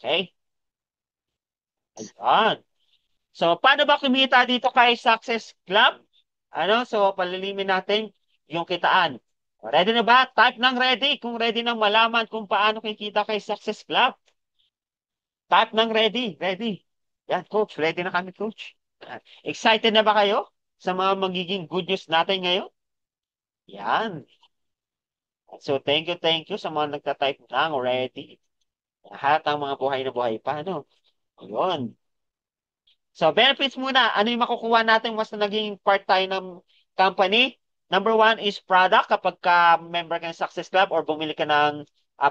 Okay? Ayan. So, paano ba kumita dito kay Success Club? So, palilimin natin yung kitaan. Ready na ba? Type ng ready kung ready nang malaman kung paano kikita kay Success Club. Type ng ready. Ready. Yan, coach. Ready na kami, coach. Excited na ba kayo sa mga magiging good news natin ngayon? Yan. So, thank you sa mga nagtatype ng ready. Lahat ng mga buhay na buhay pa, ano? Yun. So, benefits muna. Ano yung makukuha natin once na naging part tayo ng company? Number one is product. Kapag ka member ka ng Success Club or bumili ka ng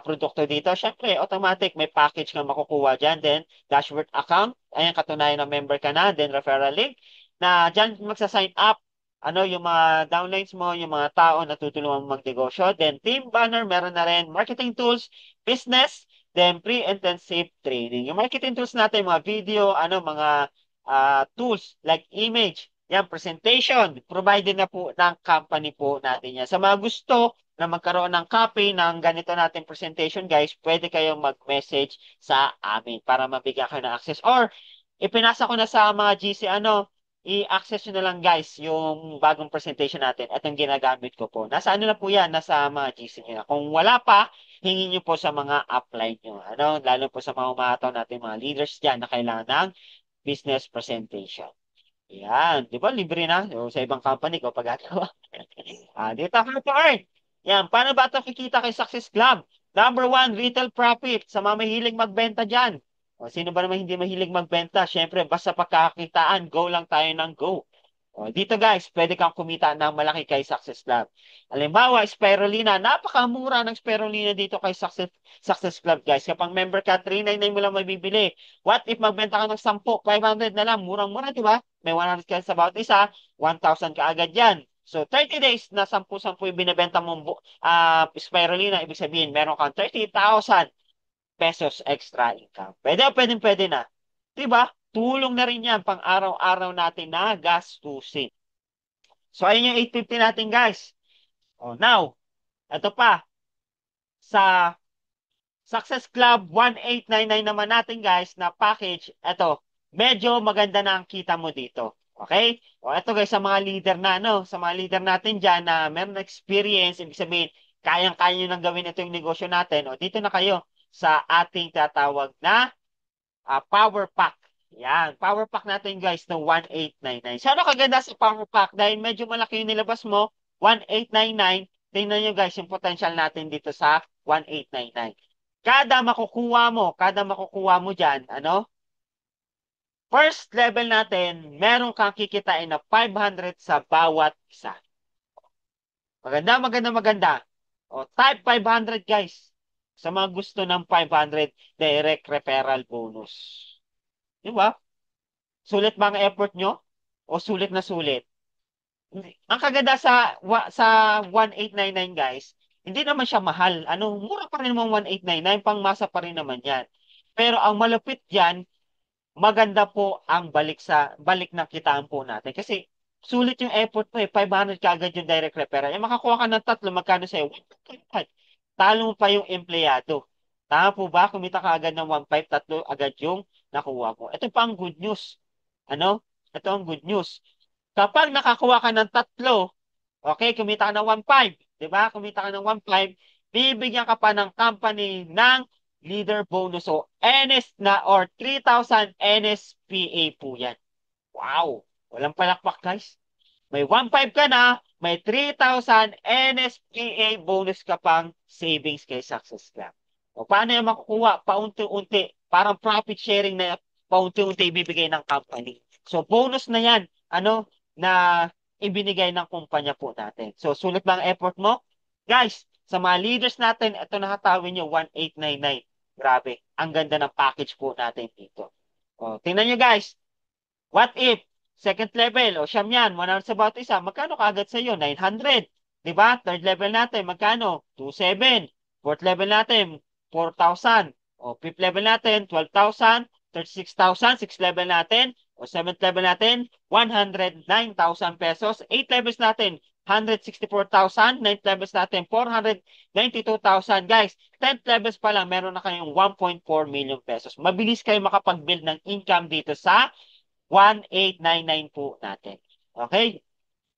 produkto dito, syempre, automatic, may package kang makukuha dyan. Then, dashboard account. Ayan, katunayan na member ka na. Then, referral link. Na dyan magsa-sign up. Yung mga downlines mo, yung mga tao na tutulungan mo magnegosyo. Then, team banner, meron na rin. Marketing tools, business, then pre-intensive training. Yung marketing tools natin, mga video, mga tools like image, yan, presentation, provided na po ng company po natin yan. Sa mga gusto na magkaroon ng copy ng ganito natin presentation, guys, pwede kayong mag-message sa amin para mabigyan kayo ng access. Or, ipinasa ko na sa mga GC, i-access nyo na lang, guys, yung bagong presentation natin at yung ginagamit ko po. Nasa ano na po yan? Nasa mga GC nyo na. Kung wala pa, hingin nyo po sa mga upline nyo. Lalo po sa mga umataw natin, mga leaders dyan na kailangan ng business presentation. Yan, di ba libre na? O, sa ibang company ko pag-agawa. Dito ako to earn. Yan, paano ba ito kikita kay Success Club? Number one, retail profit. Sa mga mahilig magbenta dyan. O, sino ba naman hindi mahilig magbenta? Siyempre, basta pagkakakitaan, go lang tayo ng go. O, dito guys, pwede kang kumita ng malaki kay Success Club. Halimbawa, spirulina. Napakamura ng spirulina dito kay Success Club guys. Kapag member ka, 399 mo lang mabibili. What if magbenta ka ng 10, 500 na lang. Murang-mura, di ba? May 100 ka sa bawat isa, 1,000 ka agad yan. So, 30 days na 10-10 yung binibenta mong spirulina, ibig sabihin, meron kang 30,000 pesos extra income. Pwede na. Diba? Tulong na rin yan pang araw-araw natin na gastusin. So, ayun yung 850 natin, guys. Oh, now, ito pa. Sa Success Club 1899 naman natin, guys, na package. Ito, medyo maganda na ang kita mo dito. Okay? O, ito, guys, sa mga leader na, sa mga leader natin dyan na meron experience, ibig sabihin, kayang-kaya nyo nang gawin ito yung negosyo natin. O, dito na kayo sa ating tatawag na power pack. Yan, power pack natin guys ng 1899. So ano kaganda sa power pack? Dahil medyo malaki yung nilabas mo, 1899, tingnan nyo guys yung potential natin dito sa 1899. Kada makukuha mo dyan, first level natin, meron kang kikitain na 500 sa bawat isa. Maganda. O, type 500 guys. Sa mga gusto ng 500 direct referral bonus. Di ba? Sulit ba ang effort nyo? O sulit na sulit? Ang kaganda sa 1899 guys, hindi naman siya mahal. Mura pa rin naman 1899, pangmasa pa rin naman yan. Pero ang malupit diyan, maganda po ang balik ng kitaan po natin. Kasi sulit yung effort mo 500 ka agad yung direct referral. Makakuha ka ng tatlo, magkano sa'yo? 1,500. Talo mo pa yung empleyado. Tama po ba? Kumita ka agad ng 1,500, tatlo agad yung nakuha mo. Ito pa ang good news. Ano? Ito ang good news. Kapag nakakuha ka ng tatlo, okay, kumita ka ng 1,500, di ba? Kumita ka ng 1,500, bibigyan ka pa ng company ng leader bonus o NS na or 3,000 NSPA po yan. Wow! Walang palakpak guys. May 1,500 ka na, may 3,000 NSPA bonus ka pang savings kay Success Club. O paano yung makukuha? Paunti-unti. Parang profit sharing na paunti-unti ibibigay ng company. So bonus na yan, na ibinigay ng kumpanya po natin. So sulit ba ang effort mo? Guys, sa mga leaders natin, ito nakatawin nyo, 1899. Grabe, ang ganda ng package po natin dito. O, tingnan nyo guys, what if second level, o siyam yan, 100 sa bawat isa, magkano kaagad sa iyo? 900. Diba? Third level natin, magkano? 2,700. Fourth level natin, 4,000. O fifth level natin, 12,000. 36,000. Sixth level natin, o seventh level natin, 109,000 pesos. Eight levels natin, 164,000. 9th levels natin, 492,000. Guys, 10th levels pa lang, meron na kayong 1.4 million pesos. Mabilis kayo makapag-build ng income dito sa 1899 po natin. Okay?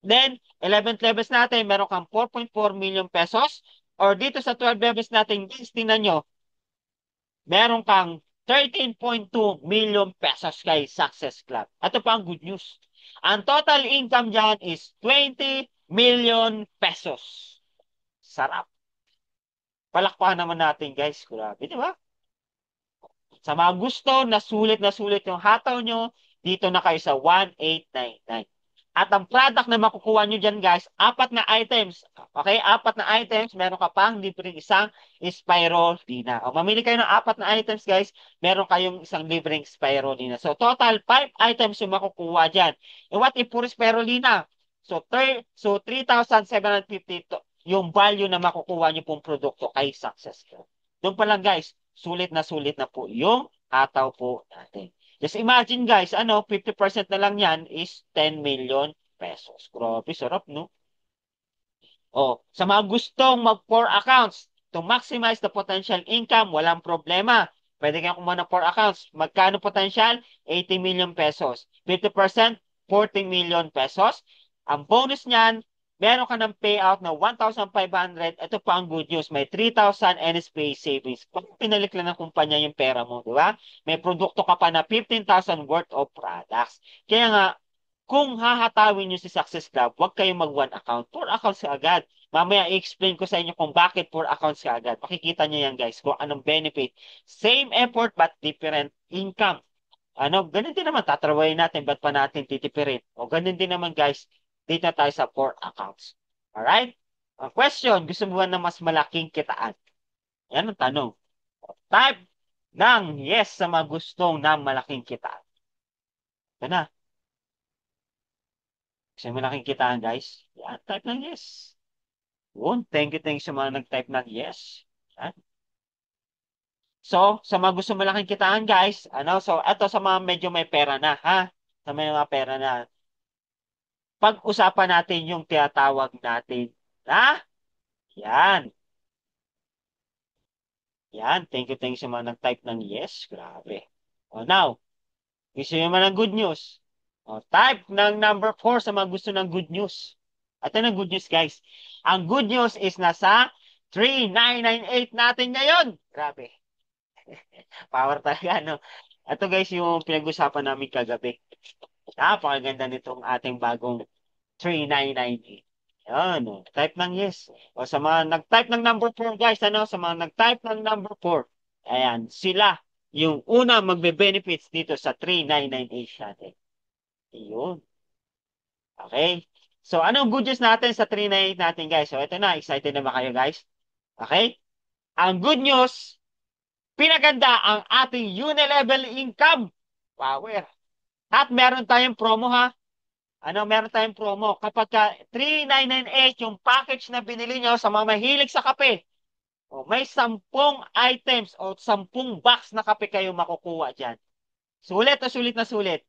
Then, 11th levels natin, meron kang 4.4 million pesos. Or dito sa 12 levels natin, guys, tingnan nyo, meron kang 13.2 million pesos kay Success Club. Ito pa ang good news. Ang total income dyan is 20 million pesos. Sarap. Palakpakan naman natin, guys. Grabe, di ba? Sa mga gusto na sulit yung hataw nyo, dito na kayo sa 1899. At ang product na makukuha nyo dyan, guys, apat na items. Okay? Apat na items, meron ka pang libreng isang spirulina. O mamili kayo ng apat na items, guys, meron kayong isang libreng spirulina. So, total 5 items yung makukuha dyan. And what if puro spirulina? So, 3,750 yung value na makukuha nyo pong produkto kay Success Club. Doon pa lang, guys, sulit na po yung hataw po natin. Just imagine guys, 50% na lang yan is 10 million pesos. Grabe, sarap, no? Oh, sa mga gustong mag-4 accounts to maximize the potential income, walang problema. Pwede kayong kumuha ng 4 accounts. Magkano potential? 80 million pesos. 50%, 40 million pesos. Ang bonus niyan, meron ka ng payout na 1,500. Ito pa ang good news. May 3,000 NSPA savings. Pag pinalik lang ng kumpanya yung pera mo, di ba? May produkto ka pa na 15,000 worth of products. Kaya nga, kung hahatawin nyo si Success Club, huwag kayong mag-one account. 4 accounts ka agad. Mamaya i-explain ko sa inyo kung bakit 4 accounts ka agad. Makikita nyo yan guys, kung anong benefit. Same effort but different income. Ganun din naman, tatrabahin natin, ba't pa natin titipirin? O ganun din naman guys, dito tayo sa 4 accounts. Alright? Ang question, gusto mo ba ng mas malaking kitaan? Yan ang tanong. Type ng yes sa mga gustong ng malaking kitaan. Ito na. Gusto mo malaking kitaan guys? Yan, type ng yes. Yun, thank you sa mga nag-type ng yes. Yan. So, sa mga gusto malaking kitaan guys, so eto sa mga medyo may pera na, ha? Sa may mga pera na, pag-usapan natin yung tinatawag natin na, yan. Yan, thank you sa mga nag-type ng yes. Grabe. O now, gusto nyo man ng good news. O, type ng number 4 sa mga gusto ng good news. Ito ng good news, guys. Ang good news is nasa 3998 natin ngayon. Grabe. Power talaga, no? Ito, guys, yung pinag-usapan namin kagabi. Napakaganda nitong ating bagong 3998. Yan, o. Type ng yes. O sa mga nag-type ng number 4, guys, sa mga nag-type ng number 4, ayan, sila yung una magbe-benefits dito sa 3998 natin. Yun. Okay? So, anong good news natin sa 398 natin, guys? So, ito na. Excited na ba kayo, guys? Okay? Ang good news, pinaganda ang ating uni-level income. Power. At meron tayong promo, ha? Meron tayong promo. Kapag ka 3998 yung package na binili nyo sa mga mahilig sa kape, may 10 items o 10 box na kape kayo makukuha dyan. Sulit o sulit na sulit.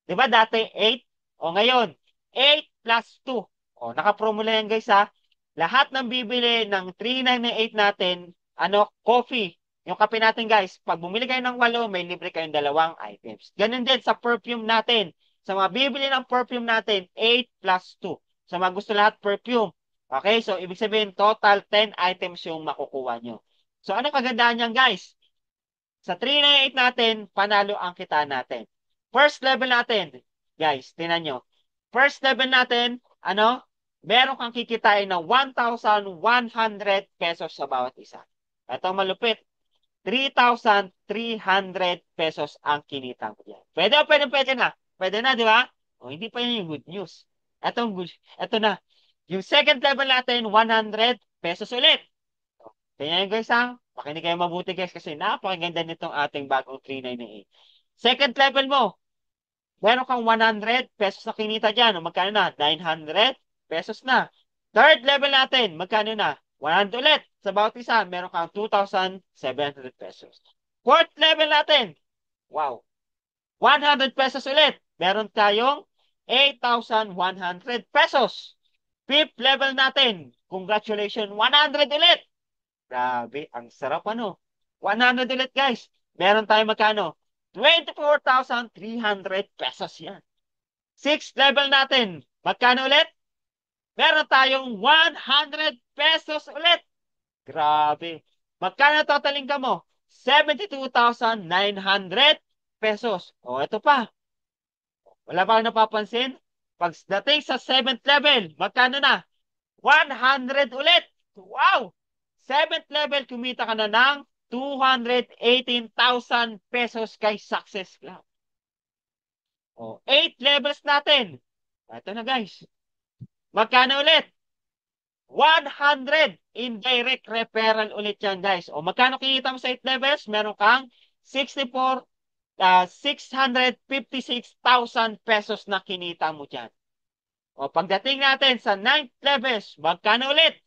Di ba dati 8? O ngayon, 8 plus 2. O, naka-promo lang yan guys ha. Lahat ng bibili ng 3998 natin, coffee. Yung kape natin guys, pag bumili kayo ng 8, may libre kayong 2 items. Ganun din sa perfume natin. Sa mga bibili ng perfume natin, 8 plus 2. Sa mga gusto lahat perfume. Okay, so ibig sabihin total 10 items yung makukuha nyo. So ano kagandahan niyan guys? Sa 398 natin, panalo ang kita natin. First level natin, guys, tinan nyo. First level natin, meron kang kikitain ng 1,100 pesos sa bawat isa. Ito malupit. 3,300 pesos ang kinita mo yan. Pwede na. Pwede na, di ba? O, hindi pa yun yung good news. Ito na. Yung second level natin, 100 pesos ulit. Tingnan nyo guys ha. Makinig kayo mabuti guys kasi napakaganda nitong ating bagong 3998. Second level mo, meron kang 100 pesos na kinita dyan. O, magkano na? 900 pesos na. Third level natin, magkano na? 100 ulit. Sa bawat isa, meron kang 2,700 pesos. Fourth level natin, wow, 100 pesos ulit. Meron tayong 8,100 pesos. Fifth level natin. Congratulations, 100 ulit. Grabe, ang sarap ano. 100 ulit guys. Meron tayong magkano? 24,300 pesos yan. Sixth level natin. Magkano ulit? Meron tayong 100 pesos ulit. Grabe. Magkano total income mo? 72,900 pesos. O, ito pa. Wala pa kang napapansin? Pagdating sa seventh level, magkano na? 100 ulit. Wow! Seventh level, kumita ka na ng 218,000 pesos kay Success Club. O, 8 levels natin. Ito na guys. Magkano ulit? 100 indirect referral ulit yan guys. O magkano kinita mo sa 8 levels? Meron kang 656,000 pesos na kinita mo dyan. O pagdating natin sa 9th levels, magkano ulit?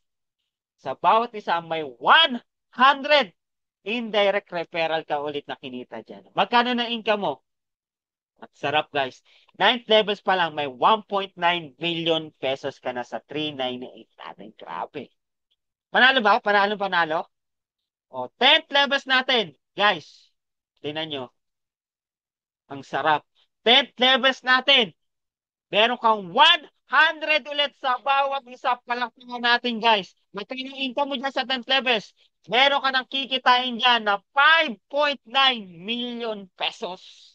Sa bawat isa may 100 indirect referral ka ulit na kinita dyan. Magkano na income mo? At sarap guys. 9th levels pa lang, may 1.9 billion pesos ka na sa 398 natin. Grabe. Panalo ba? Panalo? O, 10th levels natin. Guys, tingnan nyo. Ang sarap. 10th levels natin. Meron kang 100 ulit sa bawat isa. Palakpakan natin guys. Magkano yung income mo dyan sa 10th levels? Meron ka nang kikitain dyan na 5.9 million pesos.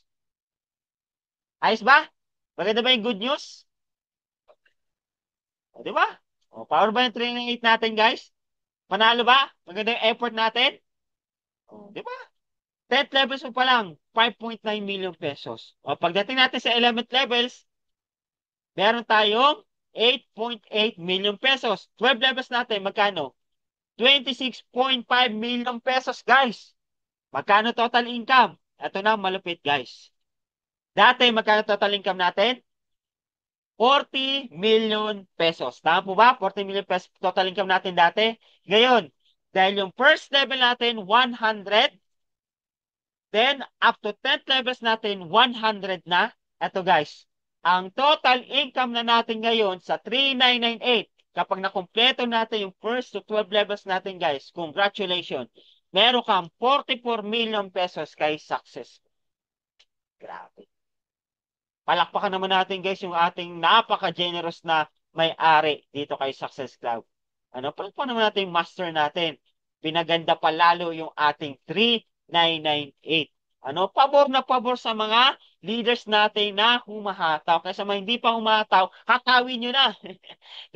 Ayos ba? Maganda ba yung good news? O, di ba? O, power ba yung 398 natin guys? Panalo ba? Maganda yung effort natin? O, di ba? 10th levels mo pa lang, 5.9 million pesos. O pagdating natin sa 11th levels, meron tayong 8.8 million pesos. 12 levels natin, magkano? 26.5 million pesos, guys. Magkano total income? Ito na, malupit, guys. Dati, magkano total income natin? 40 million pesos. Tama po ba? 40 million pesos total income natin dati. Ngayon, dahil yung first level natin, 100, then, up to 10th levels natin, 100 na. Ito guys, ang total income na natin ngayon sa 3998, kapag nakumpleto natin yung first to 12 levels natin guys, congratulations. Meron kang 44 million pesos kay Success. Grabe. Palakpakan naman natin guys yung ating napaka-generous na may-ari dito kay Success Club. Ano, palakpakan naman natin yung master natin. Pinaganda pa lalo yung ating 3998. Ano, pabor na pabor sa mga leaders natin na humahataw. Kaya sa mga hindi pa humahataw, hatawin nyo na.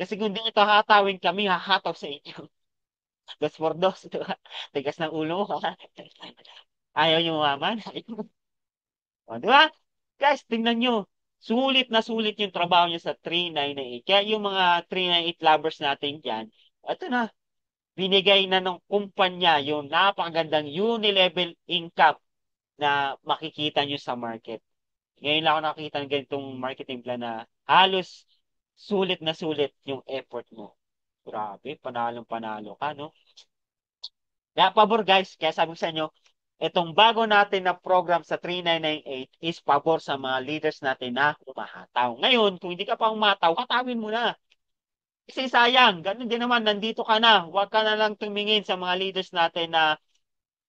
Kasi kung hindi ito hatawin, kami hahataw sa inyo. Dos por dos. Diba? Tigas ng ulo mo. Ayaw nyo maman. O, di ba? Guys, tingnan nyo. Sulit na sulit yung trabaho nyo sa 3998. Kaya yung mga 398 lovers natin dyan, ito na, binigay na ng kumpanya yung napakagandang uni-level income na makikita nyo sa market. Ngayon lang ako nakakita ng ganitong marketing plan na halos sulit na sulit yung effort mo. Grabe, panalong panalo ka, no? Kaya pabor guys, kaya sabi ko sa inyo, itong bago natin na program sa 3998 is pabor sa mga leaders natin na humahataw. Ngayon, kung hindi ka pa humataw, hatawin mo na. Kasi sayang, ganun din naman, nandito ka na. Huwag ka na lang tumingin sa mga leaders natin na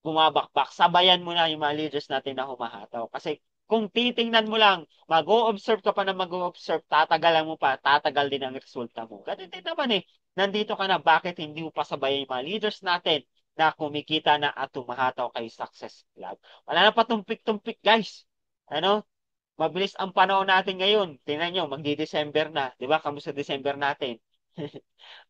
bumabakbak. Sabayan mo na yung mga leaders natin na humahataw. Kasi kung titingnan mo lang, mag-o-observe ka pa na mag-o-observe, tatagalan mo pa, tatagal din ang resulta mo. Ganun din naman eh. Nandito ka na, bakit hindi mo pa sabayan yung mga leaders natin na kumikita na at tumahataw kay Success Club? Wala na pa tumpik-tumpik guys. Ano? Mabilis ang panahon natin ngayon. Tingnan nyo, magdi-December na. Di ba? Kamusta December natin?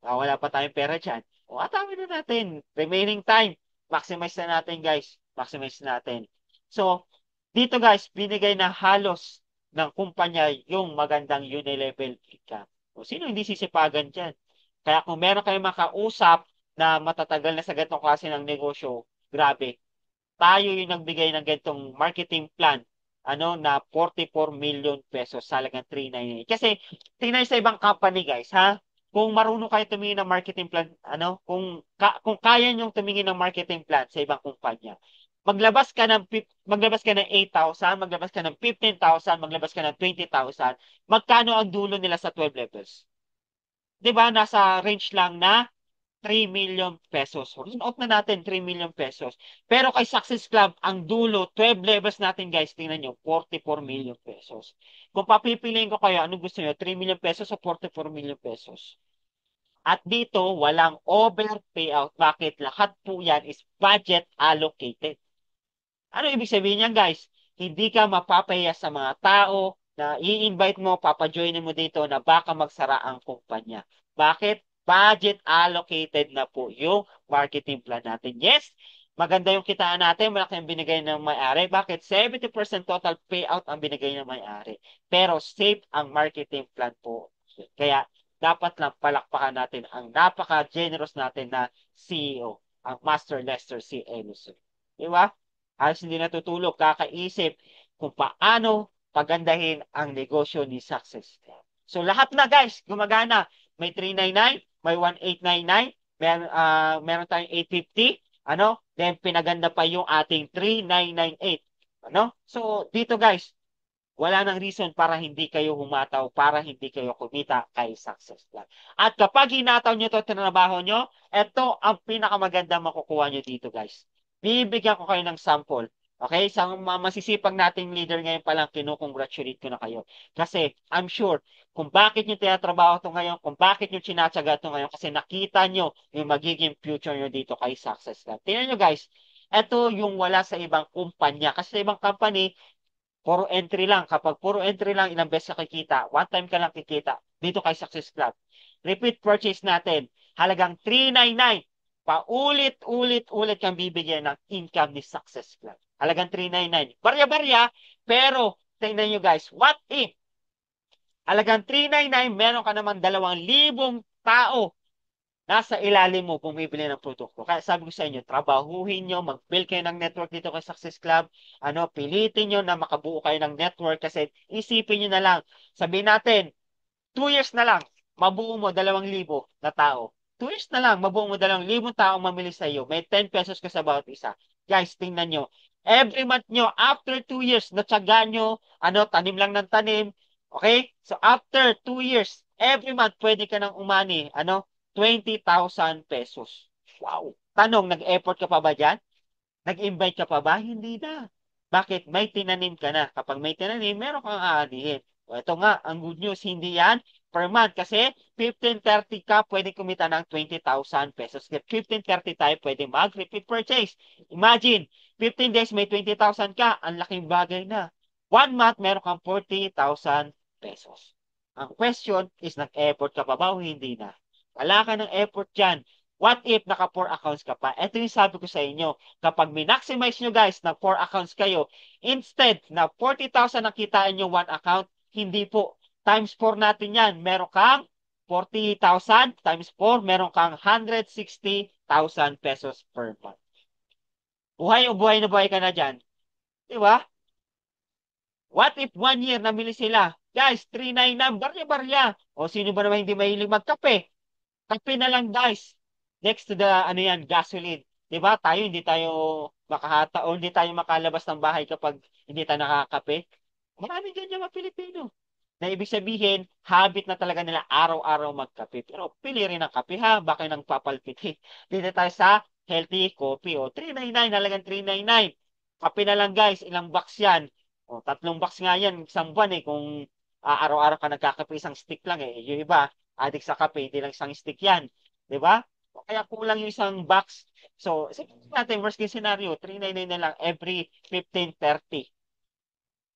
Wala pa tayong pera dyan. O, atawin na natin. Remaining time. Maximize na natin, guys. Maximize natin. So, dito, guys, binigay na halos ng kumpanya yung magandang unilevel income. O, sino hindi sisipagan dyan? Kaya kung meron kayong makausap na matatagal na sa ganitong klase ng negosyo, grabe. Tayo yung nagbigay ng ganitong marketing plan na 44 million pesos sa halagang 398. Kasi tingnan sa ibang company guys, ha? Kung marunong kayo tumingin ng marketing plan, kung kaya niyo tumingin ng marketing plan sa ibang kumpanya, maglabas ka ng 8,000, maglabas ka ng 15,000, maglabas ka ng 20,000, magkano ang dulo nila sa 12 levels? 'di ba, nasa range lang na 3 million pesos. So, out na natin 3 million pesos. Pero kay Success Club, ang dulo, 12 levels natin guys, tingnan nyo, 44 million pesos. Kung papipiliin ko kayo, anong gusto nyo? 3 million pesos o 44 million pesos? At dito, walang over payout. Bakit? Lahat po yan is budget allocated. Ano ibig sabihin niyan, guys? Hindi ka mapapahiya sa mga tao na i-invite mo, papajoinin mo dito na baka magsara ang kumpanya. Bakit? Budget allocated na po yung marketing plan natin. Yes, maganda yung kitaan natin, malaki ang binigay ng may-ari. Bakit? 70% total payout ang binigay ng may-ari. Pero safe ang marketing plan po. Kaya dapat lang palakpakan natin ang napaka-generous natin na CEO, ang Master Lester C. Ellison. Di ba? Halos hindi natutulog, kakaisip kung paano pagandahin ang negosyo ni Success. So lahat na guys, gumagana. May 399, may 1899, meron tayong 850, ano? Then pinaganda pa yung ating 3998. Ano? So dito guys, wala nang reason para hindi kayo humataw, para hindi kayo kumita kay Success Plan. At kapag hinataw nyo ito, trabaho nyo, ito ang pinakamaganda makukuha nyo dito, guys. Bibigyan ko kayo ng sample. Okay? Sa mga masisipag nating leader ngayon pa lang, kinukongratulate ko na kayo. Kasi I'm sure kung bakit nyo tinatrabaho ito ngayon, kung bakit nyo sinatsaga ito ngayon, kasi nakita nyo yung magiging future nyo dito kay Success Plan. Tingnan nyo, guys. Ito yung wala sa ibang kumpanya. Kasi sa ibang company, puro entry lang. Kapag puro entry lang, ilang beses ka kikita. One time ka lang kikita. Dito kay Success Club. Repeat purchase natin. Halagang 399. Paulit-ulit-ulit kang bibigyan ng income ni Success Club. Halagang 399. Barya-barya, pero tingnan nyo guys, what if halagang 399, meron ka naman 2,000 tao nasa ilalim mo bumibili ng produkto. Kaya sabi ko sa inyo, trabahuhin nyo, mag-build kayo ng network dito kay Success Club. Ano, pilitin nyo na makabuo kayo ng network kasi isipin nyo na lang. Sabihin natin, 2 years na lang, mabuo mo 2,000 na tao. 2 years na lang, mabuo mo 2,000 tao mamili sa iyo. May 10 pesos ka sa bawat isa. Guys, tingnan nyo. Every month nyo, after 2 years, natsaga nyo, ano, tanim lang ng tanim. Okay? So, after 2 years, every month, pwede ka nang umani, ano, 20,000 pesos. Wow! Tanong, nag-effort ka pa ba dyan? Nag-invite ka pa ba? Hindi na. Bakit? May tinanim ka na. Kapag may tinanim, meron kang aanihin. O, ito nga, ang good news, hindi yan per month. Kasi 15-30 ka, pwede kumita ng 20,000 pesos. Kaya 15-30 tayo, pwede mag-repeat purchase. Imagine, 15 days may 20,000 ka. Ang laking bagay na. 1 month, meron kang 40,000 pesos. Ang question is, nag-effort ka pa ba o hindi na? Wala ka ng effort dyan. What if naka 4 accounts ka pa? Ito yung sabi ko sa inyo. Kapag min-maximize nyo guys na 4 accounts kayo, instead na 40,000 ang kitain nyo 1 account, hindi po. Times 4 natin yan. Meron kang 40,000 times 4, meron kang 160,000 pesos per month. Buhay o buhay na buhay ka na dyan. Di ba? What if 1 year namili sila? Guys, 399, barya-barya. O sino ba naman hindi mahilig magkape? Kape na lang guys. Next to the ano yan, gasoline. 'Di ba? Tayo hindi tayo makahata o hindi tayo makalabas ng bahay kapag hindi tayo nakakape. Maraming ganyan mga Pilipino. Na ibig sabihin, habit na talaga nila araw-araw magkape. Pero pili rin ng kape ha, baka nang papalpiti. Dito tayo sa healthy coffee. O, 399, halagang 399. Kape na lang guys, ilang box yan. O, 3 box nga yan, isang buwan eh. Kung araw-araw ka nagkakape, isang stick lang eh. Yung iba, addict sa kape, hindi lang isang stick yan. Di ba? Kaya kulang yung isang box. So, isipin natin, worst case scenario, 399 na lang every 15-30.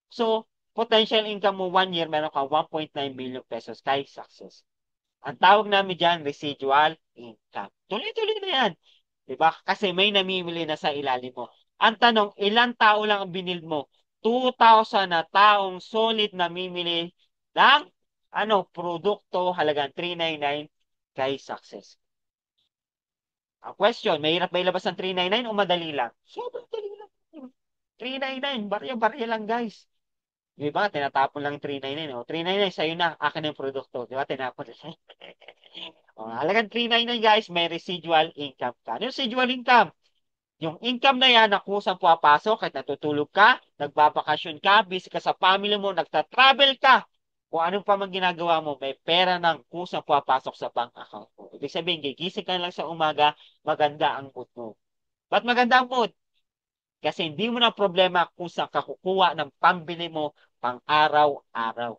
So, potential income mo 1 year, meron ka 1.9 million pesos kay Success. Ang tawag namin dyan, residual income. Tuloy-tuloy na yan. Diba? Kasi may namimili na sa ilalim mo. Ang tanong, ilang tao lang ang binil mo? 2,000 na taong solid na mimili ng produkto halagang 399 kay Success. Ang question, mahirap ba ilabas ng 399 o madali lang? Sobrang dali lang. 399, barya-barya lang guys. Di ba? Tinatapon lang yung 399. O, 399, sa'yo na. Akin na yung produkto. Di ba? Tinapon na siya. O, halagang 399 guys, may residual income ka. Ano yung residual income? Yung income na yan, na kusang pumapasok, kahit natutulog ka, nagbabakasyon ka, busy ka sa family mo, nagta-travel ka. Kung anong pa man ginagawa mo, may pera ng kusang pumapasok sa bank account mo. Ibig sabihin, gigising ka lang sa umaga, maganda ang mood mo. Ba't maganda ang mood? Kasi hindi mo na problema kung saan ka kukuha ng pambili mo pang araw-araw.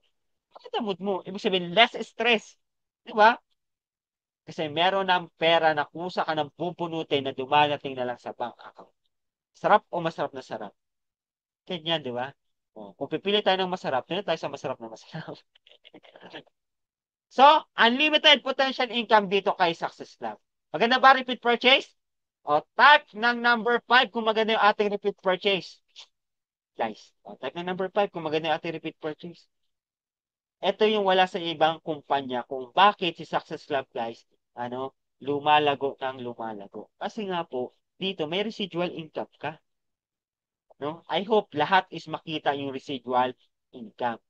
Maganda ang mood mo. Ibig sabihin, less stress. Di ba? Kasi meron ng pera na kusa ka ng pupunutin na dumadating na lang sa bank account. Sarap o masarap na sarap? Ganyan, di ba? O, kung pipili tayo ng masarap, tingnan tayo sa masarap na masarap. So, unlimited potential income dito kay Success Club. Maganda ba repeat purchase? O, type ng number 5 kung maganda yung ating repeat purchase. Guys, o, type ng number 5 kung maganda yung ating repeat purchase. Ito yung wala sa ibang kumpanya kung bakit si Success Club, guys, lumalago ng lumalago. Kasi nga po, dito may residual income ka. No? I hope lahat is makita yung residual income.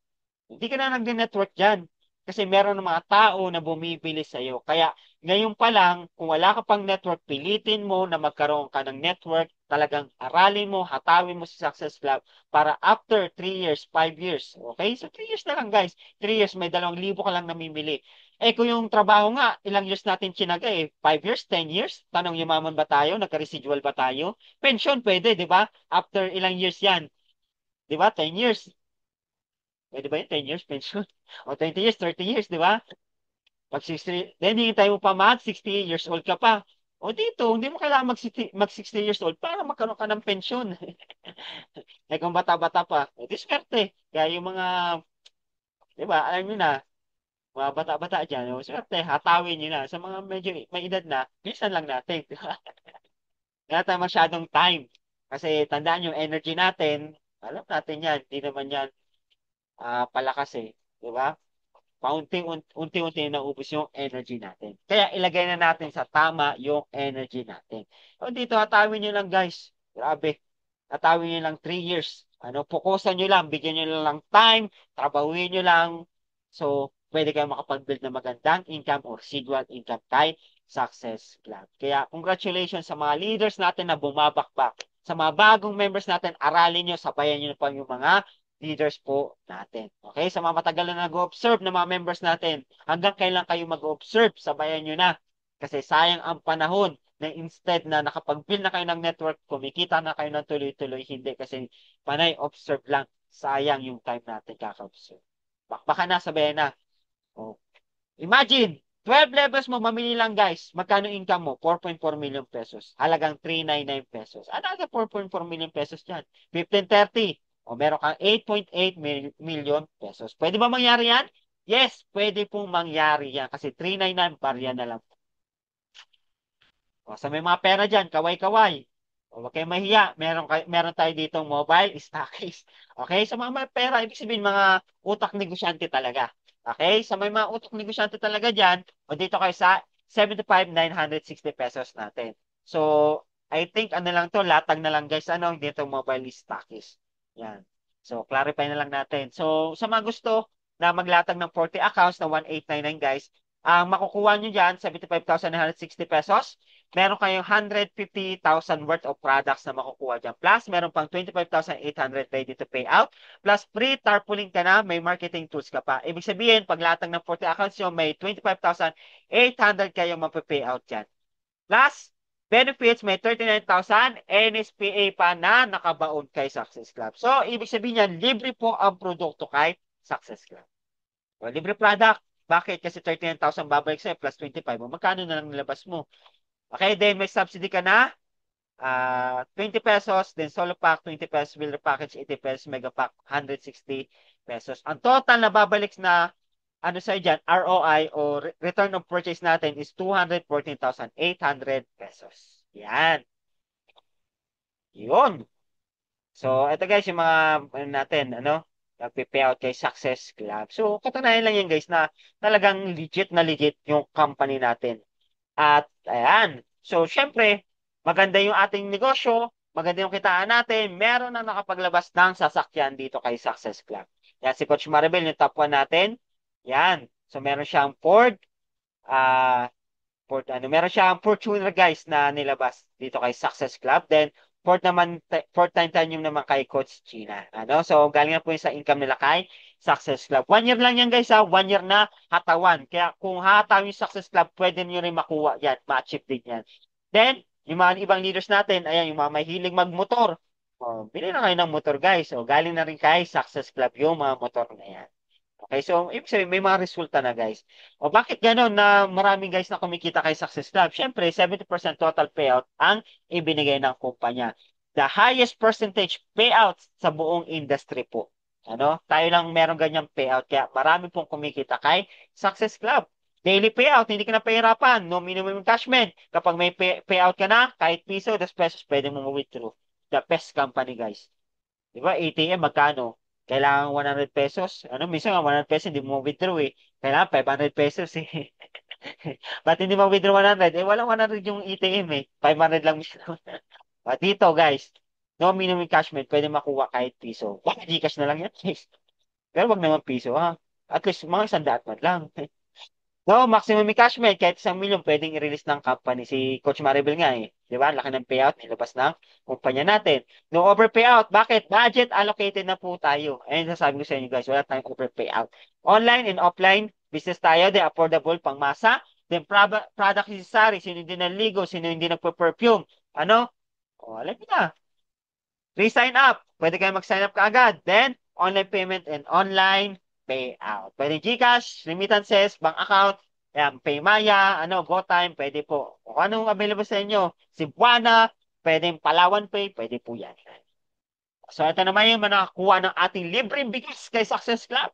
Hindi ka na nag-network dyan. Kasi meron ng mga tao na bumibili sa'yo. Kaya ngayon pa lang, kung wala ka pang network, pilitin mo na magkaroon ka ng network, talagang aralin mo, hatawin mo sa Success Club para after 3 years, 5 years. Okay? So 3 years na lang guys. 3 years, may 2,000 ka lang namimili. Eh kung yung trabaho nga, ilang years natin chinaga eh? 5 years, 10 years? Tanong yumaman ba tayo? Nagka-residual ba tayo? Pension pwede, di ba? After ilang years yan? Di ba? 10 years. Pwede ba yun? 10 years pension? O 20 years, 30 years, di ba? Pag 60, then hihintay mo pa mat, 60 years old ka pa. O dito, hindi mo kailangan mag 60 years old para magkaroon ka ng pensyon. Eh kung bata-bata pa, diskarte. Kaya yung mga, di ba, alam nyo na, mga bata-bata dyan, swerte, hatawin nyo na. Sa mga medyo may edad na, bilisan lang natin. Di ba? Wala tayo masyadong time. Kasi tandaan yung energy natin, alam natin yan, hindi naman yan palakas eh. Di ba? Unti-unti na naubos yung energy natin. Kaya ilagay na natin sa tama yung energy natin. So dito, hatawin nyo lang guys. Grabe. Hatawin nyo lang 3 years. Pukusan nyo lang, bigyan nyo lang time, trabahuin nyo lang. So, pwede kayo makapag-build ng magandang income or residual income kay Success Club. Kaya, congratulations sa mga leaders natin na bumabakbak. Sa mga bagong members natin, aralin nyo, sabayan nyo pa yung mga leaders po natin. Okay? Sa mga matagal na nag-observe ng mga members natin, hanggang kailan kayo mag-observe, sabayan nyo na. Kasi sayang ang panahon na instead na nakapag-build na kayo ng network, kumikita na kayo ng tuloy-tuloy, hindi kasi panay observe lang. Sayang yung time natin kaka-observe. Baka na, sabayan na. Oh. Imagine, 12 levels mo, mamili lang guys. Magkano income mo? 4.4 million pesos. Halagang 399 pesos. Ano 4.4 million pesos dyan? 1530. O meron kang 8.8 million pesos. Pwede ba mangyari yan? Yes, pwede pong mangyari yan. Kasi 399, barya na lang. O, sa may mga pera dyan, kaway-kaway. O, huwag kayong mahiya. Meron tayo ditong mobile stockies. Okay? Sa mga may pera, ibig sabihin mga utak negosyante talaga. Okay? Sa may mga utak negosyante talaga dyan, o dito kayo sa 75,960 pesos natin. So, I think ano lang to, latag na lang guys, dito mobile stockies. Yan. So, clarify na lang natin. So, sa mga gusto na maglatag ng 40 accounts na 1,899 guys, ang makukuha nyo dyan, 75,960 pesos. Meron kayong 150,000 worth of products na makukuha dyan. Plus, meron pang 25,800 ready to pay out. Plus, free tarpaulin ka na, may marketing tools ka pa. Ibig sabihin, paglatag ng 40 accounts nyo, may 25,800 kayong mapipay out dyan. Plus, benefits, may 39,000 NSPA pa na nakabaon kay Success Club. So, ibig sabihin yan, libre po ang produkto kay Success Club. O, libre product. Bakit? Kasi 39,000 babalik sa'yo plus 25. O, magkano na lang nilabas mo? Okay, then may subsidy ka na. 20 pesos, then solo pack, 20 pesos, builder package, 80 pesos, mega pack, 160 pesos. Ang total na babalik na sa'yo dyan, ROI o return of purchase natin is 214,800 pesos. Yan. Yun. So, ito guys, yung mga natin, nagpe-payout kay Success Club. So, katunayan lang yan guys na talagang legit yung company natin. At, ayan. So, syempre, maganda yung ating negosyo, maganda yung kitaan natin, meron na nakapaglabas ng sasakyan dito kay Success Club. Yan, si Coach Maribel, yung top 1 natin. Yan. So, meron siyang meron siyang Fortuner guys na nilabas dito kay Success Club. Then, fourth time tanyong naman kay Coach Gina. Ano? So, galing na po yun sa income nila kay Success Club. 1 year lang yan guys ha. 1 year na hatawan. Kaya kung hatawan yung Success Club, pwede nyo rin makuha yan. Ma-achieve din yan. Then, yung mga ibang leaders natin, ayan, yung mga mahilig magmotor. Oh, bili na kayo ng motor guys. O, galing na rin kay Success Club yung mga motor na yan. Okay, so ibig sabihin, may mga resulta na guys. O bakit gano'n na maraming guys na kumikita kay Success Club? Siyempre, 70% total payout ang ibinigay ng kumpanya. The highest percentage payout sa buong industry po. Ano? Tayo lang meron ganyang payout. Kaya marami pong kumikita kay Success Club. Daily payout, hindi ka na pahirapan. No minimum encashment. Kapag may payout ka na, kahit piso, 10 pesos, pwede mo withdraw. The best company guys. Di ba? ATM, magkano? Kailangan 100 pesos. Ano, minsan nga 100 pesos, hindi mo withdraw eh. Kailangan 500 pesos eh. Ba't hindi mo withdraw 100? Eh, walang 100 yung ATM eh. 500 lang minsan. Dito, guys, no minimum encashment, pwede makuha kahit piso. Baka Gcash na lang yan, guys. Pero wag naman piso, ha? At least mga 100 man lang. No, maximum encashment, kahit 1 milyon, pwedeng i-release ng company. Si Coach Maribel nga eh. Di ba? Laki ng payout, nilabas ng kumpanya natin. No over payout. Bakit? Budget allocated na po tayo. Ayun, sasabi ko sa inyo guys, wala tayong over payout. Online and offline, business tayo, de affordable, pangmasa. Then product necessary, sino hindi naligo, sino hindi nagpo-perfume. Ano? O, alam niyo na. Re-sign up. Pwede kayo mag-sign up kaagad. Then, online payment and online payout. Pwede GCash, remittances, bank account, yan, Paymaya, ano, GoTime, pwede po. O anong available sa inyo? Cebuana, pwede Palawan Pay, pwede po yan. So, ito naman yung nakakuha ng ating libreng bigas kay Success Club.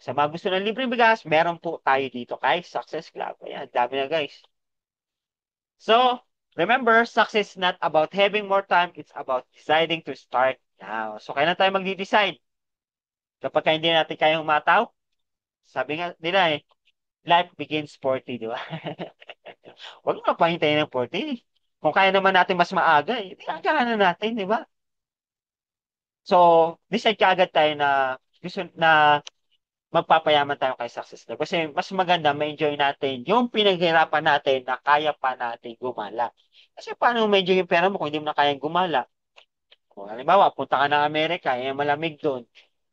Sa mga gusto ng libreng bigas, meron po tayo dito kay Success Club. Ayan, dami na guys. So, remember, success is not about having more time. It's about deciding to start now. So, kailan tayo magdi-decide? Kapag hindi natin kayang umataw, sabi nga nila eh, life begins 40, di ba? Huwag mo pahintayin ng 40. Kung kaya naman natin mas maaga, eh, di agahan na natin, di ba? So, decide kaagad tayo na gusto na magpapayaman tayo kay success na. Kasi mas maganda, ma-enjoy natin yung pinaghirapan natin na kaya pa natin gumala. Kasi paano ma-enjoy yung pera mo kung hindi mo na kayang gumala? Kung halimbawa, punta ka ng Amerika, eh, malamig doon.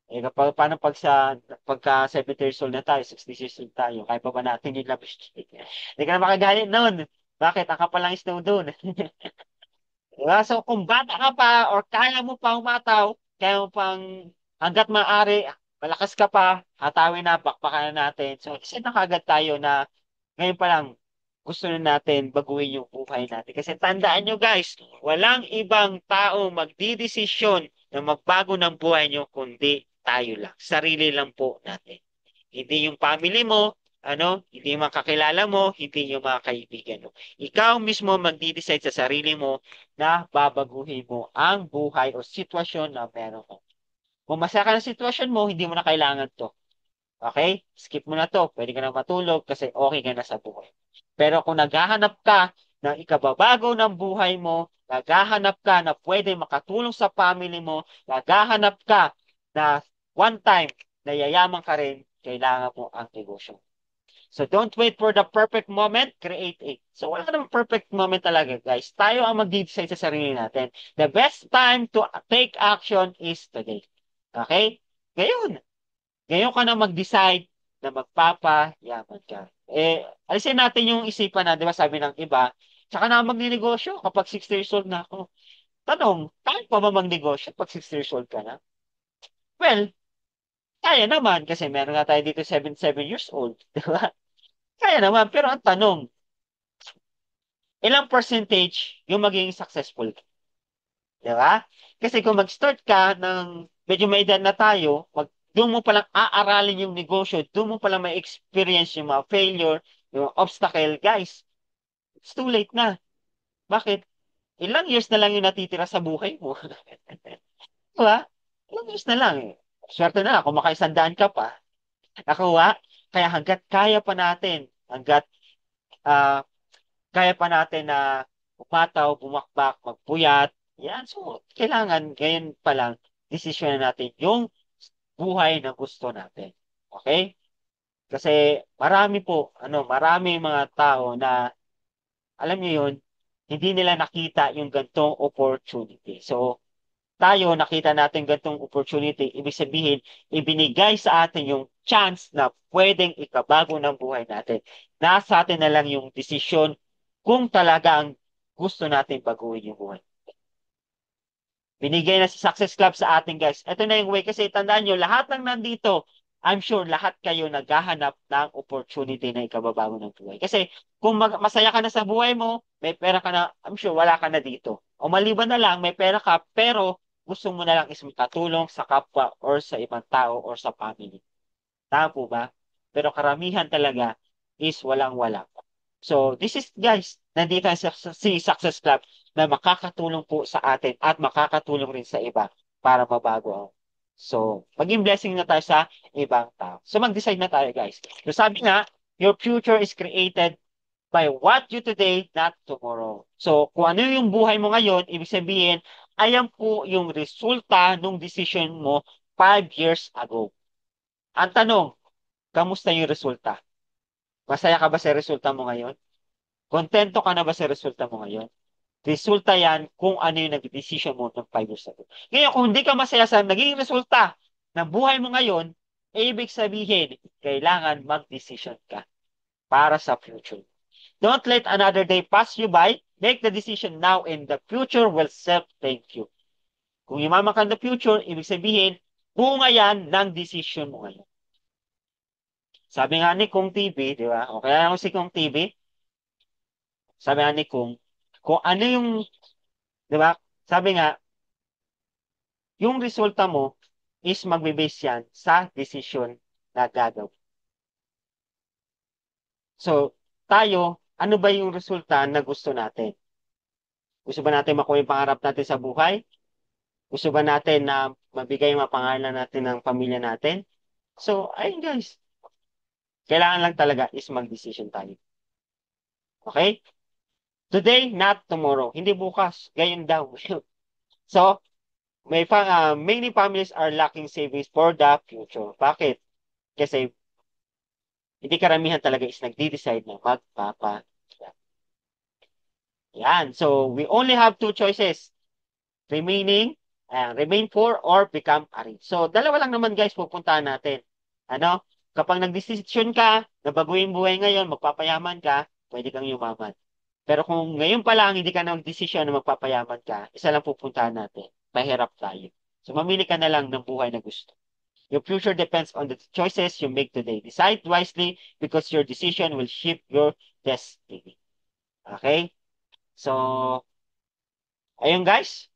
Eh, kapag, paano pagka 70 years old na tayo, 60 years old tayo, kaya pa ba natin yung labish? Hindi ka na makagalit noon. Bakit? Ang kapal lang snow doon. Diba? So, kung bata ka pa or kaya mo pa umataw, kaya mo pang hanggat maaari, malakas ka pa, hatawin na, bakbakan na natin. So, isa na kagad tayo na ngayon pa lang gusto na natin baguhin yung buhay natin. Kasi tandaan nyo guys, walang ibang tao magdidesisyon na magbago ng buhay nyo kundi tayo lang. Sarili lang po natin. Hindi yung family mo, ano, hindi yung mga kakilala mo, hindi yung mga kaibigan mo. Ikaw mismo magdi-decide sa sarili mo na babaguhin mo ang buhay o sitwasyon na meron mo. Kung masaya ka ng sitwasyon mo, hindi mo na kailangan to. Okay? Skip mo na to. Pwede ka na matulog kasi okay ka na sa buhay. Pero kung naghahanap ka ng ikababago ng buhay mo, naghahanap ka na pwede makatulong sa family mo, naghahanap ka na one time na yayaman ka rin, kailangan mo ang negosyo. So don't wait for the perfect moment, create it. So wala namang perfect moment talaga, guys. Tayo ang mag-decide sa sarili natin. The best time to take action is today. Okay? Ngayon, ngayon ka na mag-decide na magpapayaman ka. Eh, alisin natin yung isipan na, di ba sabi ng iba, tsaka na magnegosyo kapag 60 years old na ako. Tanong, kaya pa ba magnegosyo pag 60 years old ka na? Well, kaya naman kasi meron nga tayo dito 77 years old. Di ba? Kaya naman, pero ang tanong, ilang percentage yung magiging successful? Di ba? Kasi kung mag-start ka ng medyo may edad na tayo, doon mo palang aaralin yung negosyo, doon mo palang may experience yung mga failure, yung obstacle, guys, it's too late na. Bakit? Ilang years na lang yung natitira sa buhay mo. Di ba? Ilang years na lang eh. Swerte na lang kung makaisandaan ka pa. Nakuha? Kaya hanggat kaya pa natin, hanggat ah, kaya pa natin na umataw, bumakbak, magpuyat. Yan. So, kailangan ngayon pa lang, desisyon na natin yung buhay na gusto natin. Okay? Kasi marami po, ano, marami mga tao na, alam niyo yun, hindi nila nakita yung gantong opportunity. So, tayo nakita natin gantong opportunity, ibig sabihin, ibinigay sa atin yung chance na pwedeng ikabago ng buhay natin. Nasa atin na lang yung desisyon kung talagang gusto natin baguhin yung buhay. Binigay na si Success Club sa atin, guys. Ito na yung way. Kasi tandaan nyo, lahat ng nandito, I'm sure lahat kayo naghahanap ng opportunity na ikababago ng buhay. Kasi kung masaya ka na sa buhay mo, may pera ka na, I'm sure wala ka na dito. O maliban na lang, may pera ka, pero gusto mo na lang is makatulong sa kapwa or sa ibang tao or sa family. Tama po ba? Pero karamihan talaga is walang-wala. So, this is guys, nandito si Success Club na makakatulong po sa atin at makakatulong rin sa iba para mabago ang. So, maging blessing na tayo sa ibang tao. So, mag-decide na tayo guys. So, sabi nga, your future is created by what you today, not tomorrow. So, kung ano yung buhay mo ngayon, ibig sabihin, ayan po yung resulta ng decision mo 5 years ago. Ang tanong, kamusta yung resulta? Masaya ka ba sa resulta mo ngayon? Kontento ka na ba sa resulta mo ngayon? Resulta yan kung ano yung nag-decision mo ng 5 years ago. Ngayon, kung hindi ka masaya sa naging resulta ng buhay mo ngayon, ibig sabihin, kailangan mag-decision ka para sa future. Don't let another day pass you by. Make the decision now and the future will self-thank you. Kung yumaman ka in the future, ibig sabihin, bunga yan ng decision mo ngayon. Sabi nga ni Kung TV, di ba? O kaya ako si Kung TV, sabi nga ni kung ano yung, di ba? Sabi nga, yung resulta mo is magbe-base yan sa decision na gagawin. So, tayo, ano ba yung resulta na gusto natin? Gusto ba natin makuha yung pangarap natin sa buhay? Gusto ba natin na mabigay yung mga pangalan natin ng pamilya natin? So, ayun guys, kailangan lang talaga is mag-decision tayo. Okay? Today, not tomorrow. Hindi bukas. Gayon daw. So, many families are lacking savings for the future. Bakit? Kasi hindi karamihan talaga is nagde-decide na magpapa. Yan. So, we only have two choices. Remaining, remain poor or become a rich. So, dalawa lang naman guys pupuntahan natin. Ano? Kapag nagdesisyon ka na baguhin buhay ngayon, magpapayaman ka, pwede kang yumaman. Pero kung ngayon pa lang hindi ka nagdesisyon na magpapayaman ka, isa lang pupuntahan natin. Mahirap tayo. So, mamili ka na lang ng buhay na gusto. Your future depends on the choices you make today. Decide wisely because your decision will shape your destiny. Okay? So, ayun guys.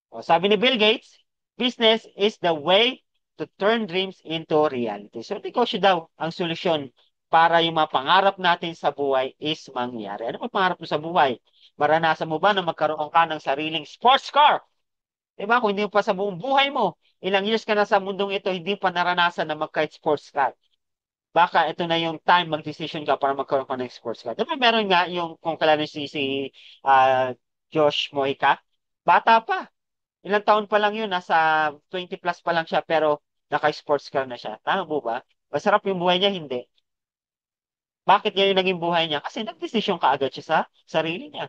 O, sabi ni Bill Gates, business is the way to turn dreams into reality. So, negosyo daw ang solusyon para yung mga pangarap natin sa buhay is mangyari. Ano ba pangarap mo sa buhay? Maranasan mo ba na magkaroon ka ng sariling sports car? Diba? Kung hindi mo pa sa buong buhay mo, ilang years ka na sa mundong ito, hindi pa naranasan na magka sports car. Baka ito na yung time mag-decision ka para magkaroon ka ng sports car. Diba meron nga yung kung kailan si Josh Mojica, bata pa. Ilang taon pa lang yun, nasa 20 plus pa lang siya, pero naka-sports car na siya. Tama po ba? Masarap yung buhay niya, hindi. Bakit niya yung naging buhay niya? Kasi nag-decision ka agad siya sa sarili niya.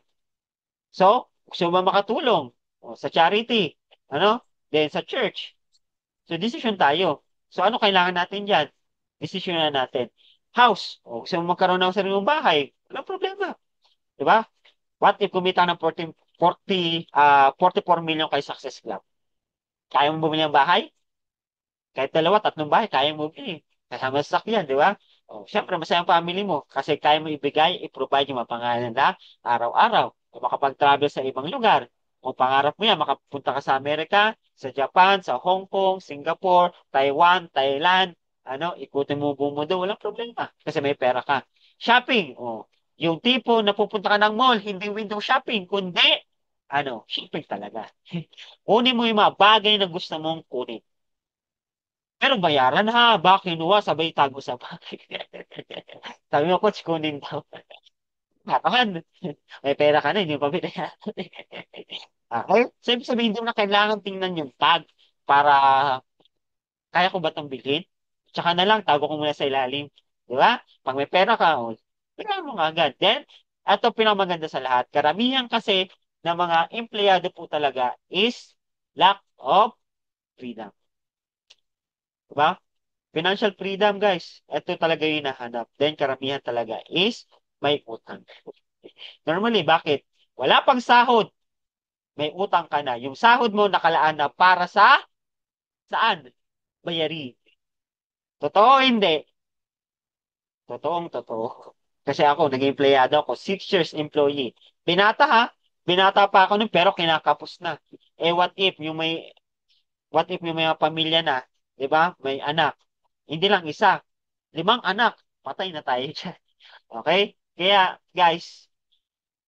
So, gusto mo ba makatulong? O, sa charity, ano? Then sa church. So, decision tayo. So, ano kailangan natin dyan? Decision na natin. House. O, gusto mo magkaroon ng sariling bahay? Walang problema. Diba? What if kumita ng 44 million kay Success Club? Kaya mo bumili ng bahay? Kahit dalawa, tatlong bahay, kaya mo bumili. Kasama sa sakyan, di ba? O, syempre, masaya ang family mo kasi kaya mo ibigay, i-provide yung mga pangalan na araw-araw. O makapag-travel sa ibang lugar. Kung pangarap mo yan, makapunta ka sa Amerika, sa Japan, sa Hong Kong, Singapore, Taiwan, Thailand, ano, ikutin mo buong mundo, walang problema kasi may pera ka. Shopping, yung tipo na pupunta ka ng mall, hindi window shopping, kundi, shopping talaga. Kunin mo yung mga bagay na gusto mong kunin. Pero bayaran ha, baka kinuha, sabay tago sa bagay. Sabi mo, coach, kunin daw. Kakaman, may pera ka na, hindi mo pa binayaran. Okay? So, ibig sabihin, hindi mo na kailangan tingnan yung tag para kaya ko ba itong bilhin? Tsaka na lang, tago ko muna sa ilalim. Di ba? Pag may pera ka, bigyan mo nga agad. Then, Ito pinamaganda sa lahat. Karamihan kasi ng mga empleyado po talaga is lack of freedom. Diba? Financial freedom, guys. Ito talaga yung hinahanap. Then, karamihan talaga is may utang. Normally, bakit? Wala pang sahod, may utang ka na. Yung sahod mo nakalaan na para sa saan? Bayari. Totoo o hindi? Totoong totoo. Kasi ako, naging empleyado ako, 6 years employee. Binata ha? Binata pa ako nun, pero kinakapos na. Eh, what if yung may mga pamilya na, di ba? May anak. Hindi lang isa. 5 anak. Patay na tayo dyan. Okay? Kaya, guys,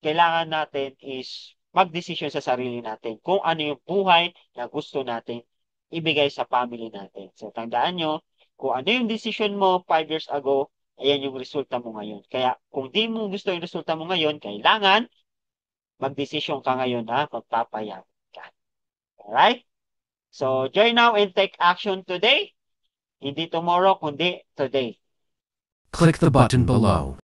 kailangan natin is magdesisyon sa sarili natin kung ano yung buhay na gusto natin ibigay sa family natin. So, tandaan nyo, kung ano yung decision mo 5 years ago, ayan yung resulta mo ngayon. Kaya, kung di mo gusto yung resulta mo ngayon, kailangan magdesisyon ka ngayon na magpapayag ka. Alright? So, join now and take action today. Hindi tomorrow, kundi today. Click the button below